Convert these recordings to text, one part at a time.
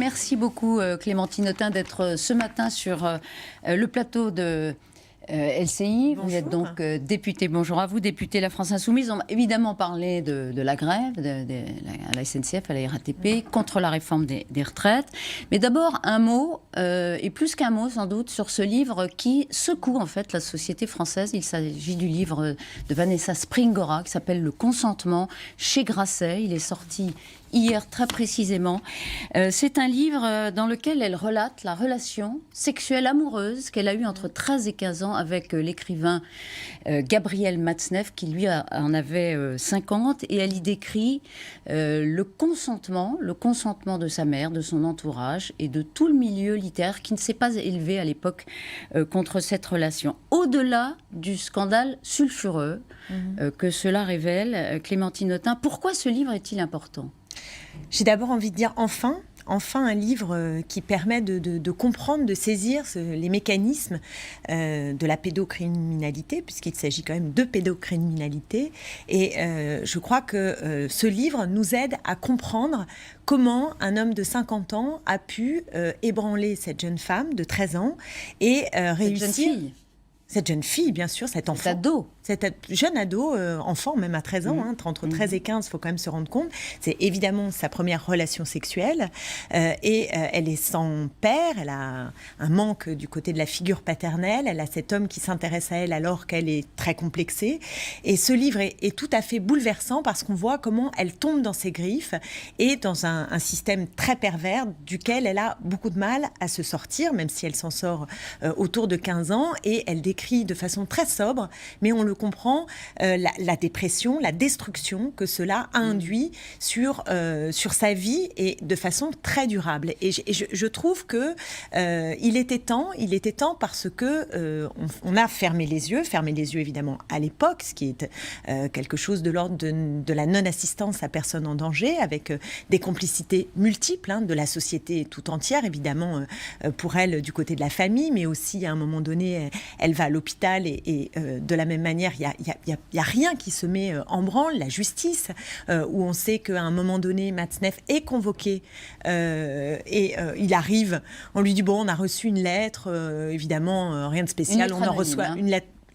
Merci beaucoup Clémentine Autain d'être ce matin sur le plateau de LCI. Bonjour. Vous êtes donc députée, bonjour à vous, députée de la France Insoumise. On va évidemment parler de la grève à la SNCF, à la RATP, contre la réforme des retraites. Mais d'abord un mot, et plus qu'un mot sans doute, sur ce livre qui secoue en fait la société française. Il s'agit du livre de Vanessa Springora qui s'appelle Le consentement chez Grasset. Il est sorti hier très précisément. C'est un livre dans lequel elle relate la relation sexuelle amoureuse qu'elle a eue entre 13 et 15 ans avec l'écrivain Gabriel Matzneff, qui lui en avait 50, et elle y décrit le consentement de sa mère, de son entourage et de tout le milieu littéraire qui ne s'est pas élevé à l'époque contre cette relation. Au-delà du scandale sulfureux que cela révèle, Clémentine Autain, pourquoi ce livre est-il important ? J'ai d'abord envie de dire enfin un livre qui permet de comprendre, de saisir les mécanismes de la pédocriminalité, puisqu'il s'agit quand même de pédocriminalité. Et je crois que ce livre nous aide à comprendre comment un homme de 50 ans a pu ébranler cette jeune femme de 13 ans et réussir... Cette jeune fille, bien sûr, cet enfant. Cet jeune ado, enfant, même à 13 ans, entre 13 et 15, il faut quand même se rendre compte. C'est évidemment sa première relation sexuelle. Et elle est sans père, elle a un manque du côté de la figure paternelle. Elle a cet homme qui s'intéresse à elle alors qu'elle est très complexée. Et ce livre est tout à fait bouleversant parce qu'on voit comment elle tombe dans ses griffes et dans un système très pervers duquel elle a beaucoup de mal à se sortir, même si elle s'en sort autour de 15 ans. Et elle décrit de façon très sobre, mais on le comprend, la dépression, la destruction que cela a induit sur sa vie et de façon très durable. Et je trouve que il était temps parce que on a fermé les yeux évidemment à l'époque, ce qui est quelque chose de l'ordre de la non-assistance à personne en danger, avec des complicités multiples de la société tout entière, évidemment pour elle du côté de la famille, mais aussi à un moment donné, elle va à l'hôpital et de la même manière, il y a rien qui se met en branle, la justice, où on sait qu'à un moment donné, Matzneff est convoqué et il arrive, on lui dit, bon, on a reçu une lettre, évidemment, rien de spécial, on en reçoit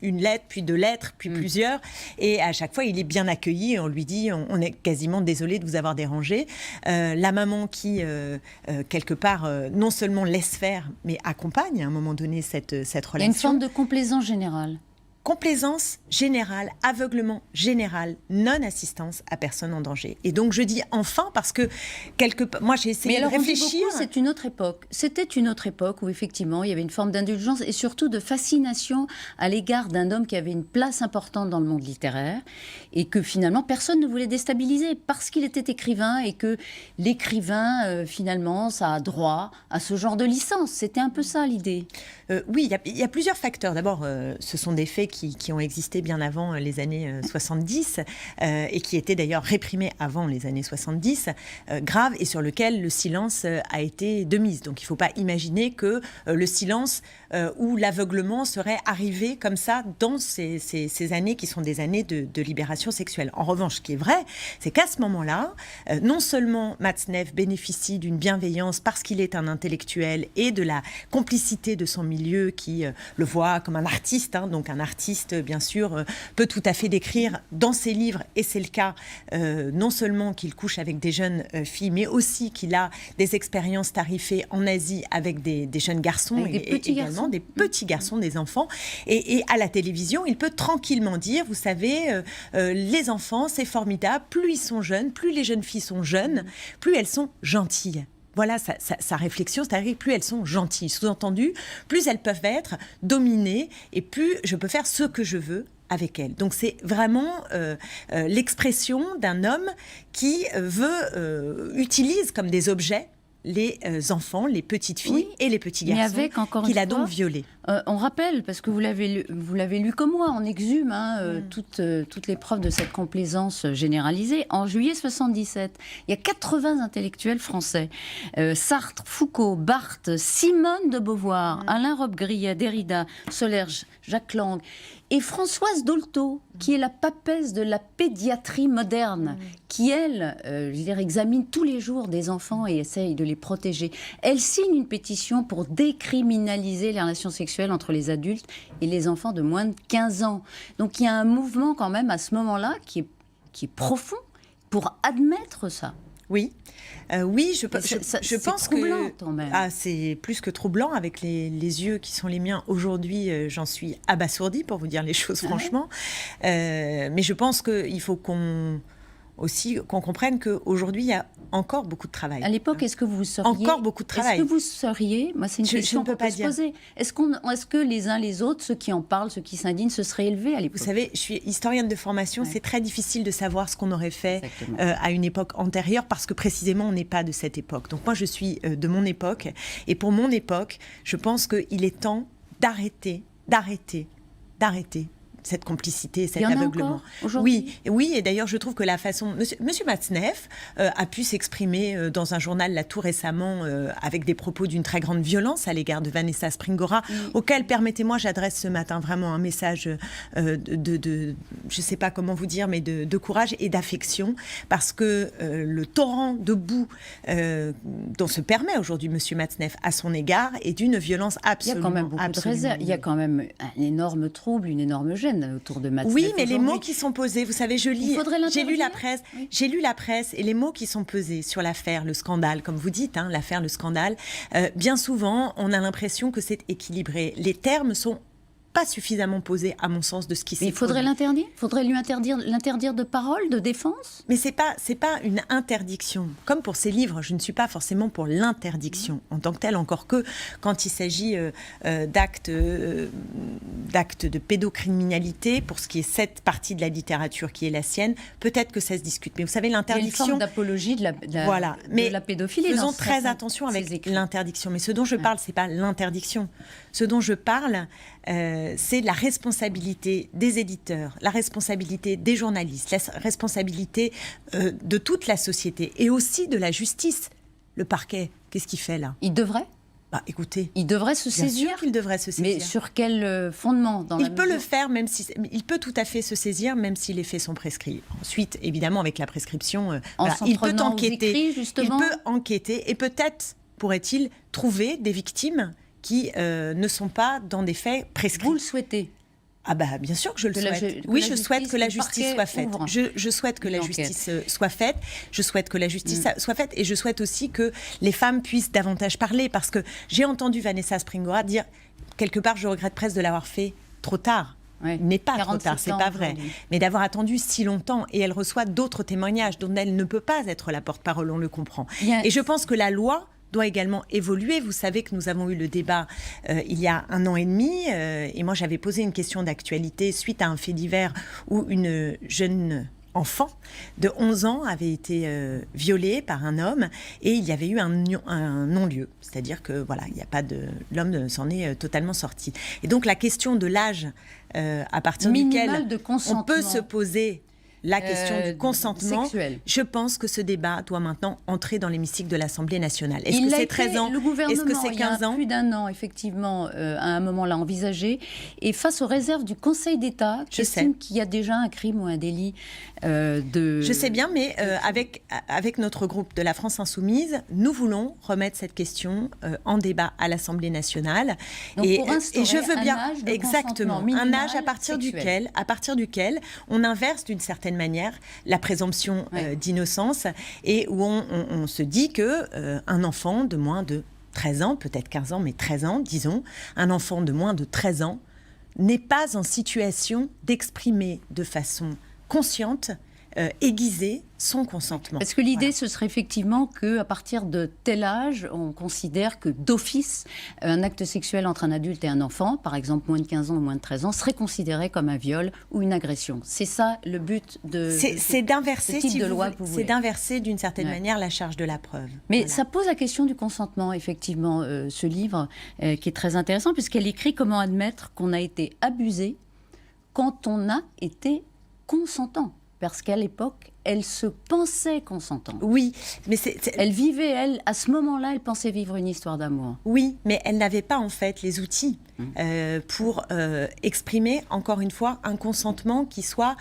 une lettre, puis deux lettres, puis plusieurs. Et à chaque fois, il est bien accueilli. Et on lui dit, on est quasiment désolé de vous avoir dérangé. La maman qui, quelque part, non seulement laisse faire, mais accompagne à un moment donné cette relation. Il y a une forme de complaisance générale. Complaisance générale, aveuglement général, non-assistance à personne en danger. Et donc je dis enfin parce que moi j'ai essayé de réfléchir. C'est une autre époque. C'était une autre époque où effectivement il y avait une forme d'indulgence et surtout de fascination à l'égard d'un homme qui avait une place importante dans le monde littéraire et que finalement personne ne voulait déstabiliser parce qu'il était écrivain et que l'écrivain finalement ça a droit à ce genre de licence. C'était un peu ça l'idée. Oui, il y a plusieurs facteurs. D'abord, ce sont des faits qui ont existé bien avant les années 70 et qui étaient d'ailleurs réprimés avant les années 70, graves et sur lesquels le silence a été de mise. Donc il ne faut pas imaginer que le silence ou l'aveuglement serait arrivé comme ça dans ces années qui sont des années de libération sexuelle. En revanche, ce qui est vrai, c'est qu'à ce moment-là, non seulement Matzneff bénéficie d'une bienveillance parce qu'il est un intellectuel et de la complicité de son milieu qui le voit comme un artiste, donc un artiste, bien sûr, peut tout à fait décrire dans ses livres, et c'est le cas, non seulement qu'il couche avec des jeunes filles, mais aussi qu'il a des expériences tarifées en Asie avec des jeunes garçons et également des petits garçons, des enfants. Et à la télévision, il peut tranquillement dire, vous savez, les enfants, c'est formidable, plus ils sont jeunes, plus les jeunes filles sont jeunes, plus elles sont gentilles. Voilà sa réflexion, c'est-à-dire plus elles sont gentilles. Sous-entendu, plus elles peuvent être dominées et plus je peux faire ce que je veux avec elles. Donc c'est vraiment l'expression d'un homme qui utilise comme des objets les enfants, les petites filles et les petits garçons qu'il a donc violés. On rappelle, parce que vous l'avez lu comme moi, on exhume toutes les preuves de cette complaisance généralisée. En juillet 77, il y a 80 intellectuels français. Sartre, Foucault, Barthes, Simone de Beauvoir, Alain Robbe-Grillet, Derrida, Solerge, Jacques Lang et Françoise Dolto, qui est la papesse de la pédiatrie moderne, qui, elle, examine tous les jours des enfants et essaye de les protéger. Elle signe une pétition pour décriminaliser les relations sexuelles entre les adultes et les enfants de moins de 15 ans. Donc il y a un mouvement quand même à ce moment-là qui est profond pour admettre ça. Oui, je pense troublant, quand même. C'est plus que troublant avec les yeux qui sont les miens. Aujourd'hui, j'en suis abasourdie, pour vous dire les choses franchement. Mais je pense qu'il faut qu'on comprenne qu'aujourd'hui, il y a encore beaucoup de travail. À l'époque, est-ce que vous seriez... Encore beaucoup de travail. Est-ce que vous seriez... Moi, c'est une question qu'on peut se poser. Est-ce que les uns les autres, ceux qui en parlent, ceux qui s'indignent, se seraient élevés à l'époque? Vous savez, je suis historienne de formation. C'est très difficile de savoir ce qu'on aurait fait à une époque antérieure, parce que précisément, on n'est pas de cette époque. Donc moi, je suis de mon époque. Et pour mon époque, je pense qu'il est temps d'arrêter cette complicité, cet aveuglement. Oui, et d'ailleurs, je trouve que la façon... Monsieur Matzneff a pu s'exprimer dans un journal là tout récemment avec des propos d'une très grande violence à l'égard de Vanessa Springora, auquel, permettez-moi, j'adresse ce matin vraiment un message de je ne sais pas comment vous dire, mais de courage et d'affection, parce que le torrent de boue dont se permet aujourd'hui Monsieur Matzneff à son égard est d'une violence absolument... Il y a quand même beaucoup de réserves. Il y a quand même un énorme trouble, une énorme gêne autour de Matzneff. Oui, mais les mots qui sont posés, vous savez, j'ai lu la presse et les mots qui sont posés sur l'affaire, le scandale, comme vous dites, l'affaire, le scandale, bien souvent, on a l'impression que c'est équilibré. Les termes sont pas suffisamment posé, à mon sens, de ce qui s'est... Mais il faudrait l'interdire. Il faudrait lui l'interdire de parole, de défense. Mais c'est pas une interdiction. Comme pour ces livres, je ne suis pas forcément pour l'interdiction en tant que telle, encore que quand il s'agit d'actes de pédocriminalité, pour ce qui est cette partie de la littérature qui est la sienne, peut-être que ça se discute. Mais vous savez, l'interdiction... Il y a une forme d'apologie de la pédophilie. Faisons très attention avec l'interdiction. Mais ce dont je parle, c'est pas l'interdiction. Ce dont je parle... c'est la responsabilité des éditeurs, la responsabilité des journalistes, la responsabilité de toute la société et aussi de la justice. Le parquet, qu'est-ce qu'il fait là? Il devrait? Écoutez, il devrait se saisir. Bien sûr qu'il devrait se saisir. Mais sur quel fondement? Il peut le faire, il peut tout à fait se saisir, même si les faits sont prescrits. Ensuite, évidemment, avec la prescription, il peut enquêter. Il peut enquêter et peut-être pourrait-il trouver des victimes qui ne sont pas dans des faits prescrits. Vous le souhaitez? Bien sûr que je le souhaite. Oui, je souhaite que la justice soit faite. Je souhaite que la justice soit faite. Je souhaite que la justice soit faite. Et je souhaite aussi que les femmes puissent davantage parler. Parce que j'ai entendu Vanessa Springora dire, quelque part, je regrette presque de l'avoir fait trop tard. Il n'est pas trop tard, c'est pas vrai. Mais d'avoir attendu si longtemps. Et elle reçoit d'autres témoignages dont elle ne peut pas être la porte-parole, on le comprend. Et je pense que la loi doit également évoluer. Vous savez que nous avons eu le débat il y a 1 an et demi et moi j'avais posé une question d'actualité suite à un fait divers où une jeune enfant de 11 ans avait été violée par un homme et il y avait eu un non-lieu. C'est-à-dire que il y a pas l'homme s'en est totalement sorti. Et donc la question de l'âge à partir duquel on peut se poser la question du consentement sexuel. Je pense que ce débat doit maintenant entrer dans l'hémicycle de l'Assemblée nationale. Est-ce que c'est 13 ans? Est-ce que c'est 15 ans? Il y a plus d'1 an, effectivement, à un moment l'a envisagé. Et face aux réserves du Conseil d'État, qui estime qu'il y a déjà un crime ou un délit de... Je sais bien, mais avec notre groupe de la France Insoumise, nous voulons remettre cette question en débat à l'Assemblée nationale. Donc et je veux bien exactement un âge à partir duquel on inverse d'une certaine manière la présomption d'innocence et où on se dit que un enfant de moins de 13 ans, peut-être 15 ans, mais 13 ans, disons, un enfant de moins de 13 ans n'est pas en situation d'exprimer de façon consciente aiguiser son consentement. Parce que l'idée, ce serait effectivement qu'à partir de tel âge, on considère que d'office, un acte sexuel entre un adulte et un enfant, par exemple moins de 15 ans ou moins de 13 ans, serait considéré comme un viol ou une agression. C'est ça le but de c'est d'inverser, type si de vous loi voulez, que vous c'est voulez. d'inverser d'une certaine manière la charge de la preuve. Mais Voilà. ça pose la question du consentement, effectivement, ce livre, qui est très intéressant, puisqu'elle écrit comment admettre qu'on a été abusé quand on a été consentant. Parce qu'à l'époque, elle se pensait consentante. Oui, mais Elle vivait, elle, à ce moment-là, elle pensait vivre une histoire d'amour. oui, mais elle n'avait pas en fait les outils pour exprimer, encore une fois, un consentement qui soit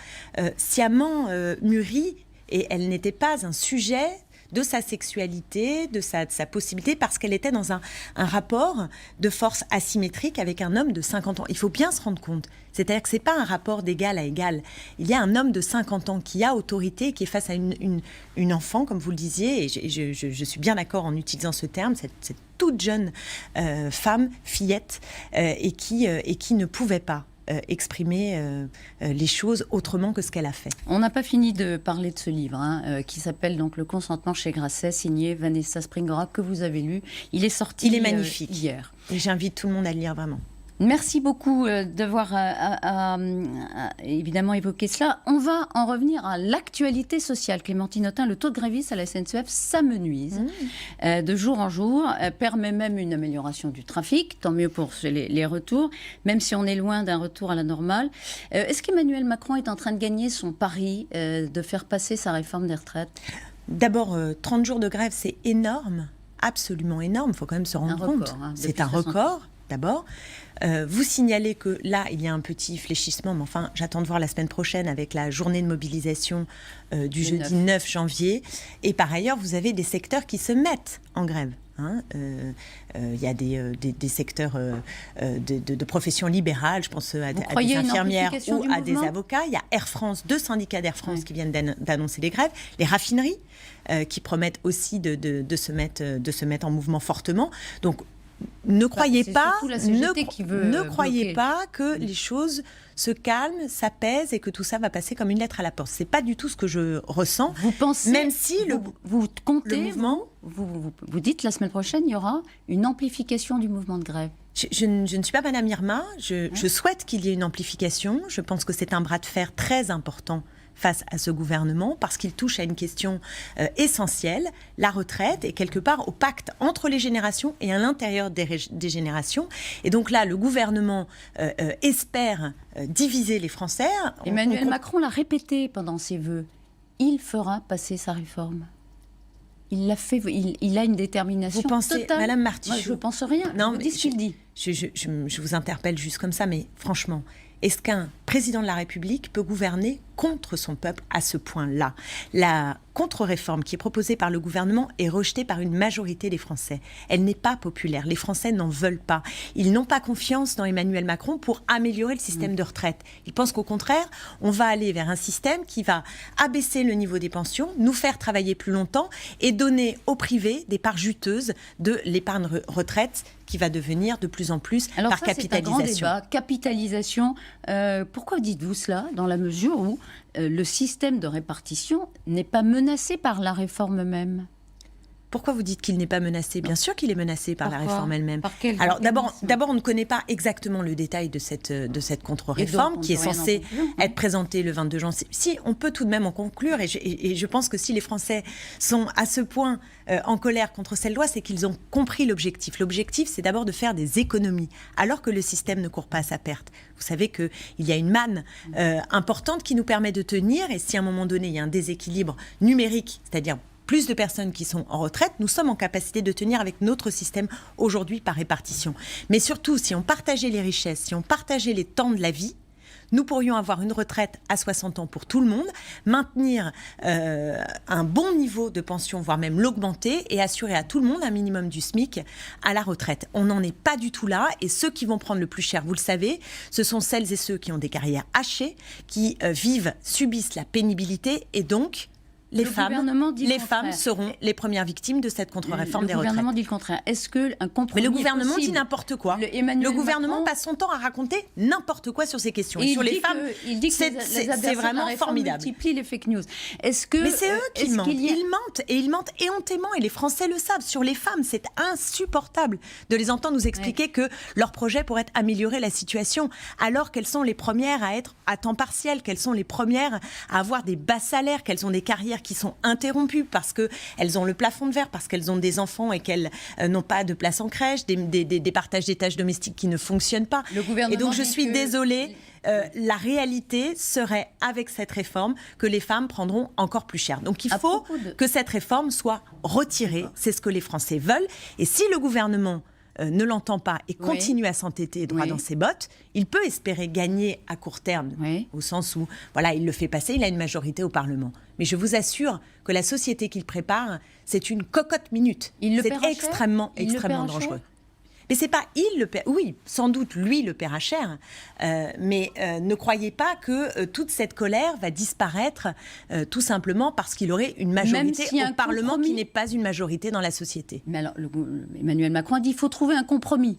sciemment mûri, et elle n'était pas un sujet de sa sexualité, de sa possibilité, parce qu'elle était dans un rapport de force asymétrique avec un homme de 50 ans. Il faut bien se rendre compte. C'est-à-dire que ce n'est pas un rapport d'égal à égal. Il y a un homme de 50 ans qui a autorité, qui est face à une enfant, comme vous le disiez, et je suis bien d'accord en utilisant ce terme, cette toute jeune femme, fillette, et qui ne pouvait pas exprimer les choses autrement que ce qu'elle a fait. On n'a pas fini de parler de ce livre, qui s'appelle donc Le consentement chez Grasset, signé Vanessa Springora, que vous avez lu. Il est sorti magnifique. Hier. Et j'invite tout le monde à le lire vraiment. Merci beaucoup d'avoir évidemment évoqué cela. On va en revenir à l'actualité sociale. Clémentine Autain, le taux de grévistes à la SNCF s'amenuise de jour en jour, permet même une amélioration du trafic, tant mieux pour les retours, même si on est loin d'un retour à la normale. Est-ce qu'Emmanuel Macron est en train de gagner son pari de faire passer sa réforme des retraites ? D'abord, 30 jours de grève, c'est énorme, absolument énorme, il faut quand même se rendre compte. C'est un record, d'abord. Vous signalez que là, il y a un petit fléchissement, mais enfin, j'attends de voir la semaine prochaine avec la journée de mobilisation du jeudi 9 janvier. Et par ailleurs, vous avez des secteurs qui se mettent en grève. Il y a des secteurs de professions libérales, je pense à des infirmières ou à des avocats. Il y a Air France, 2 syndicats d'Air France qui viennent d'annoncer des grèves. Les raffineries qui promettent aussi de se mettre en mouvement fortement. Donc, ne croyez pas que les choses se calment, s'apaisent et que tout ça va passer comme une lettre à la poste. C'est pas du tout ce que je ressens. Vous pensez, même si vous comptez, le mouvement, vous dites la semaine prochaine il y aura une amplification du mouvement de grève. Je ne suis pas Madame Irma. Je souhaite qu'il y ait une amplification. Je pense que c'est un bras de fer très important face à ce gouvernement, parce qu'il touche à une question essentielle, la retraite, et quelque part au pacte entre les générations et à l'intérieur des générations. Et donc là, le gouvernement espère diviser les Français. Emmanuel Macron l'a répété pendant ses vœux. Il fera passer sa réforme. Il l'a fait, il a une détermination vous pensez, totale. Madame Martichoux, moi, je ne pense rien. Non, vous dites ce qu'il dit. Je vous interpelle juste comme ça, mais franchement, est-ce qu'un président de la République peut gouverner contre son peuple à ce point-là ? La contre-réforme qui est proposée par le gouvernement est rejetée par une majorité des Français. Elle n'est pas populaire. Les Français n'en veulent pas. Ils n'ont pas confiance dans Emmanuel Macron pour améliorer le système de retraite. Ils pensent qu'au contraire, on va aller vers un système qui va abaisser le niveau des pensions, nous faire travailler plus longtemps et donner au privé des parts juteuses de l'épargne retraite qui va devenir de plus en plus par capitalisation. C'est un grand débat. Capitalisation. Pourquoi dites-vous cela ? Dans la mesure où le système de répartition n'est pas menacé par la réforme même. Pourquoi vous dites qu'il n'est pas menacé ? Bien sûr qu'il est menacé par la réforme elle-même. Par quel Alors d'abord, on ne connaît pas exactement le détail de cette contre-réforme qui est censée être présentée le 22 janvier. Si, on peut tout de même en conclure, et je pense que si les Français sont à ce point en colère contre cette loi, c'est qu'ils ont compris l'objectif. L'objectif, c'est d'abord de faire des économies, alors que le système ne court pas à sa perte. Vous savez qu'il y a une manne importante qui nous permet de tenir, et si à un moment donné, il y a un déséquilibre numérique, c'est-à-dire plus de personnes qui sont en retraite, nous sommes en capacité de tenir avec notre système aujourd'hui par répartition. Mais surtout, si on partageait les richesses, si on partageait les temps de la vie, nous pourrions avoir une retraite à 60 ans pour tout le monde, maintenir un bon niveau de pension, voire même l'augmenter, et assurer à tout le monde un minimum du SMIC à la retraite. On n'en est pas du tout là, et ceux qui vont prendre le plus cher, vous le savez, ce sont celles et ceux qui ont des carrières hachées, qui subissent la pénibilité, et donc les Le femmes gouvernement dit le contraire. seront les premières victimes de cette contre-réforme des Le retraites. gouvernement dit le contraire. Est-ce qu'un compromis Mais le gouvernement est possible? dit n'importe quoi. Emmanuel Le gouvernement Macron passe son temps à raconter n'importe quoi sur ces questions. Et il sur les dit femmes, il dit que c'est les adversaires de la vraiment réforme formidable. multiplient les fake news. Mais c'est eux qui mentent. Ils mentent, et ils mentent éhontément, et les Français le savent. Sur les femmes, c'est insupportable de les entendre nous expliquer que leur projet pourrait améliorer la situation, alors qu'elles sont les premières à être à temps partiel, qu'elles sont les premières à avoir des bas salaires, qu'elles ont des carrières qui sont interrompues parce qu'elles ont le plafond de verre, parce qu'elles ont des enfants et qu'elles n'ont pas de place en crèche, des partages des tâches domestiques qui ne fonctionnent pas. Et donc je suis désolée, la réalité serait avec cette réforme que les femmes prendront encore plus cher. Donc il faut que cette réforme soit retirée, c'est ce que les Français veulent. Et si le gouvernement ne l'entend pas et continue à s'entêter droit dans ses bottes, il peut espérer gagner à court terme, au sens où voilà, il le fait passer, il a une majorité au Parlement. Mais je vous assure que la société qu'il prépare, c'est une cocotte minute. C'est extrêmement dangereux. Mais c'est pas il le paie. Oui, sans doute lui le paiera cher. Mais ne croyez pas que toute cette colère va disparaître tout simplement parce qu'il aurait une majorité au Parlement qui n'est pas une majorité dans la société. Mais alors, Emmanuel Macron a dit qu'il faut trouver un compromis.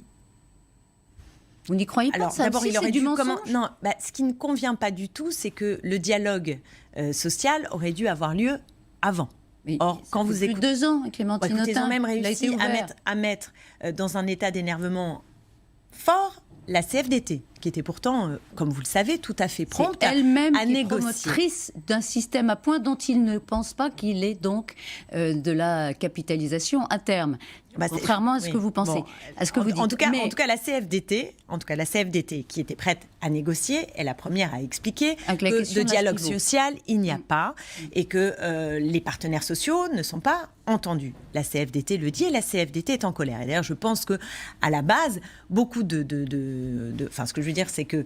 Vous n'y croyez pas? Alors, ça d'abord, aussi, il aurait du dû mensonge. Non, ce qui ne convient pas du tout, c'est que le dialogue social aurait dû avoir lieu avant. Mais or, quand vous écoutez, 2 ans, Clémentine Autain, ils ont même réussi à mettre dans un état d'énervement fort la CFDT, qui était pourtant, comme vous le savez, tout à fait prompte elle-même à négocier. Promotrice d'un système à points dont il ne pense pas qu'il est donc de la capitalisation à terme. Contrairement à ce que vous pensez, à ce que vous dites. En tout cas, la CFDT, qui était prête à négocier, est la première à expliquer que de dialogue social, il n'y a pas, et que les partenaires sociaux ne sont pas entendus. La CFDT le dit, et la CFDT est en colère. Et d'ailleurs, je pense que à la base, beaucoup enfin, ce que je veux dire, c'est que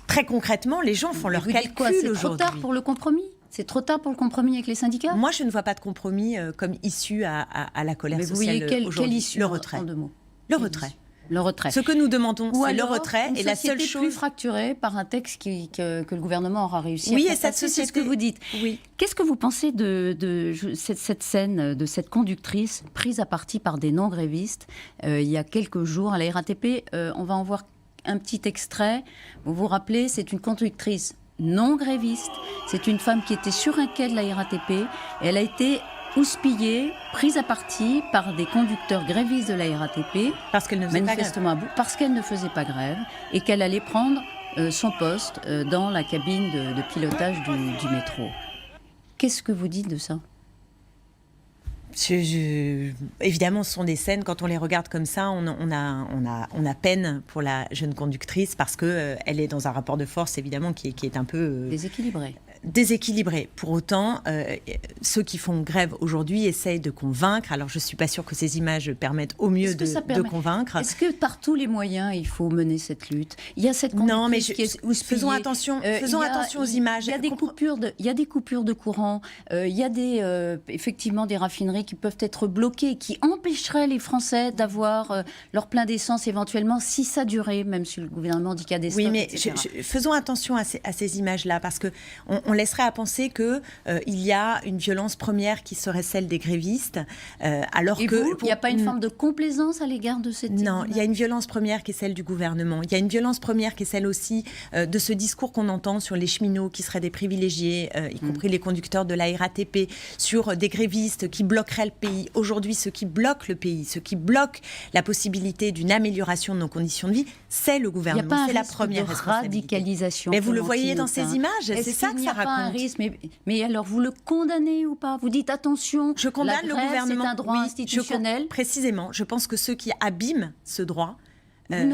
très concrètement, les gens font leur calcul aujourd'hui. C'est trop tard pour le compromis? C'est trop tard pour le compromis avec les syndicats? Moi, je ne vois pas de compromis comme issue à la colère sociale aujourd'hui. Vous voyez quelle issue? Le retrait. En 2 mots. Le retrait. Le retrait. Ce que nous demandons, c'est le retrait. Et la seule chose plus fracturée par un texte que le gouvernement aura réussi à faire passer, cette société, c'est ce que vous dites. Oui. Qu'est-ce que vous pensez de cette scène, de cette conductrice prise à partie par des non-grévistes il y a quelques jours à la RATP? On va en voir un petit extrait. Vous vous rappelez, c'est une conductrice non gréviste. C'est une femme qui était sur un quai de la RATP. Et elle a été prise à partie par des conducteurs grévistes de la RATP. Parce qu'elle ne faisait manifestement à bout, parce qu'elle ne faisait pas grève et qu'elle allait prendre son poste dans la cabine de pilotage du métro. Qu'est-ce que vous dites de ça? Évidemment, ce sont des scènes, quand on les regarde comme ça, on a peine pour la jeune conductrice parce qu'elle est dans un rapport de force, évidemment, qui est un peu... déséquilibré. Pour autant, ceux qui font grève aujourd'hui essayent de convaincre. Alors, je ne suis pas sûre que ces images permettent au mieux de convaincre. Est-ce que par tous les moyens, il faut mener cette lutte? Il y a cette conductrice non, mais qui est houspillée. faisons attention aux images. Il y a des coupures de courant. Il y a effectivement des raffineries qui peuvent être bloquées, qui empêcheraient les Français d'avoir leur plein d'essence éventuellement si ça durait, même si le gouvernement dit qu'il y a des stocks, mais etc. faisons attention à ces images-là, parce que on laisserait à penser que il y a une violence première qui serait celle des grévistes, alors il n'y a pas une forme de complaisance à l'égard de cette Non, il y a une violence première qui est celle du gouvernement. Il y a une violence première qui est celle aussi de ce discours qu'on entend sur les cheminots qui seraient des privilégiés, y compris les conducteurs de la RATP, sur des grévistes qui bloqueraient le pays. Aujourd'hui, ce qui bloque le pays, ce qui bloque la possibilité d'une amélioration de nos conditions de vie, c'est le gouvernement. C'est la première responsabilité. Radicalisation. Mais vous le voyez dans ces images, c'est ça que ça raconte. Pas un risque, mais alors vous le condamnez ou pas? Vous dites attention, je condamne le gouvernement. C'est un droit institutionnel. Précisément, je pense que ceux qui abîment ce droit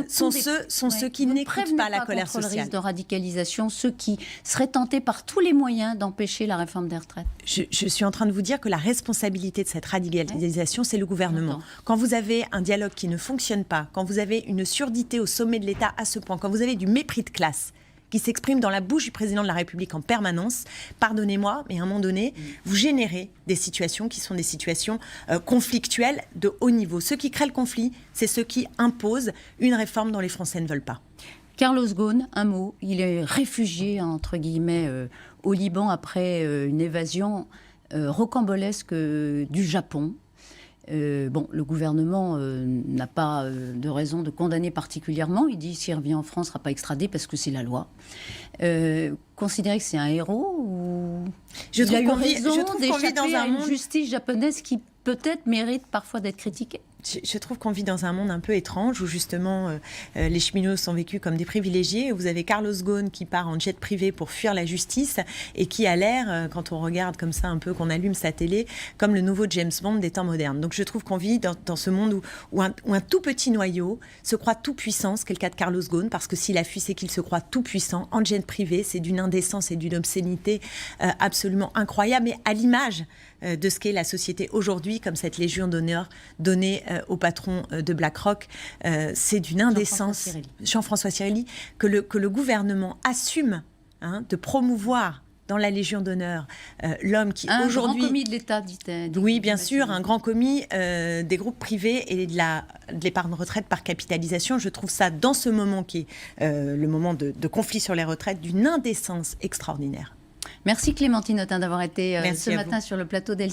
sont ceux qui n'écoutent pas la colère sociale. Le risque de radicalisation, ceux qui seraient tentés par tous les moyens d'empêcher la réforme des retraites. Je suis en train de vous dire que la responsabilité de cette radicalisation, c'est le gouvernement. Quand vous avez un dialogue qui ne fonctionne pas, quand vous avez une surdité au sommet de l'État à ce point, quand vous avez du mépris de classe qui s'exprime dans la bouche du président de la République en permanence, pardonnez-moi, mais à un moment donné, vous générez des situations qui sont des situations conflictuelles de haut niveau. Ceux qui créent le conflit, c'est ceux qui imposent une réforme dont les Français ne veulent pas. Carlos Ghosn, un mot. Il est réfugié, entre guillemets, au Liban après une évasion rocambolesque du Japon. Le gouvernement n'a pas de raison de condamner particulièrement. Il dit s'il revient en France, il ne sera pas extradé parce que c'est la loi. Considérer que c'est un héros ou je trouve qu'on vit d'échapper à une justice japonaise qui peut-être mérite parfois d'être critiquée. Je trouve qu'on vit dans un monde un peu étrange où justement les cheminots sont vécus comme des privilégiés. Vous avez Carlos Ghosn qui part en jet privé pour fuir la justice et qui a l'air, quand on regarde comme ça un peu, qu'on allume sa télé, comme le nouveau James Bond des temps modernes. Donc je trouve qu'on vit dans ce monde où un tout petit noyau se croit tout puissant, c'est le cas de Carlos Ghosn, parce que s'il a fui, c'est qu'il se croit tout puissant. En jet privé, c'est d'une indécence et d'une obscénité absolument incroyable, mais à l'image de ce qu'est la société aujourd'hui, comme cette légion d'honneur donnée au patron de BlackRock. C'est d'une indécence, Jean-François Cirelli, que le gouvernement assume de promouvoir dans la Légion d'honneur l'homme qui aujourd'hui... Un grand commis de l'État, dit-elle. Oui, bien sûr, un grand commis des groupes privés et de l'épargne retraite par capitalisation. Je trouve ça, dans ce moment qui est le moment de conflit sur les retraites, d'une indécence extraordinaire. Merci Clémentine Autain d'avoir été ce matin vous. sur le plateau d'LCI.